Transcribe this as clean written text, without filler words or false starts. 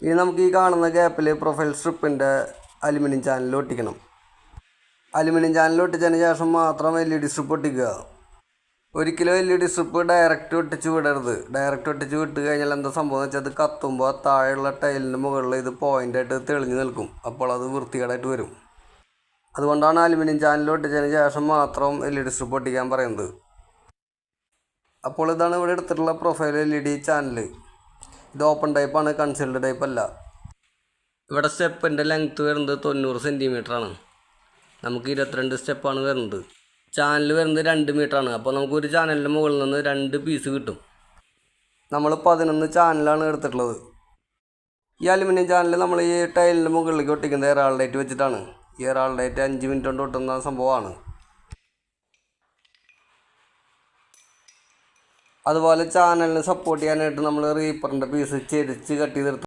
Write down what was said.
ഇനി നമുക്ക് ഈ കാണുന്ന ഗ്യാപ്പിൽ പ്രൊഫൈൽ സ്ട്രിപ്പിൻ്റെ അലുമിനിയം ചാനൽ ഒട്ടിക്കണം. അലുമിനിയം ചാനൽ ഒട്ടിച്ചതിന് ശേഷം മാത്രം LED സ്ട്രിപ്പ് ഒട്ടിക്കുക. ഒരിക്കലും LED സ്ട്രിപ്പ് ഡയറക്റ്റ് ഒട്ടിച്ച് വിടരുത്. ഡയറക്റ്റ് ഒട്ടിച്ച് വിട്ട് കഴിഞ്ഞാൽ എന്താ സംഭവം എന്ന് വെച്ചാൽ അത് കത്തുമ്പോൾ താഴെയുള്ള ടൈലിൻ്റെ മുകളിൽ ഇത് പോയിൻ്റായിട്ട് തെളിഞ്ഞ് നിൽക്കും. അപ്പോൾ അത് വൃത്തികേടായിട്ട് വരും. അതുകൊണ്ടാണ് അലുമിനിയം ചാനൽ ഒട്ടിച്ചതിന് ശേഷം മാത്രം LED സ്ട്രിപ്പ് ഒട്ടിക്കാൻ പറയുന്നത്. അപ്പോൾ ഇതാണ് ഇവിടെ എടുത്തിട്ടുള്ള പ്രൊഫൈൽ LED ചാനൽ. ഇത് ഓപ്പൺ ടൈപ്പാണ്, കൺസീൽഡ് ടൈപ്പ് അല്ല. ഇവിടെ സ്റ്റെപ്പിൻ്റെ ലെങ്ത്ത് വരുന്നത് 90 സെൻറ്റിമീറ്ററാണ്. നമുക്ക് 22 സ്റ്റെപ്പാണ് വരുന്നത്. ചാനൽ വരുന്നത് 2 മീറ്ററാണ്. അപ്പോൾ നമുക്കൊരു ചാനലിൻ്റെ മുകളിൽ നിന്ന് 2 പീസ് കിട്ടും. നമ്മൾ 11 ചാനലാണ് എടുത്തിട്ടുള്ളത്. ഈ അലുമിനിയം ചാനൽ നമ്മൾ ഈ ടൈലിൻ്റെ മുകളിലേക്ക് ഒട്ടിക്കുന്നത് എറാൾഡൈറ്റ് വെച്ചിട്ടാണ്. ഈ എറാൾഡൈറ്റ് 5 മിനിറ്റ് കൊണ്ട് ഒട്ടുന്ന സംഭവമാണ്. അതുപോലെ ചാനലിന് സപ്പോർട്ട് ചെയ്യാനായിട്ട് നമ്മൾ റീപ്പറിൻ്റെ പീസ് ചെരിച്ച് കട്ട് ചെയ്തെടുത്ത്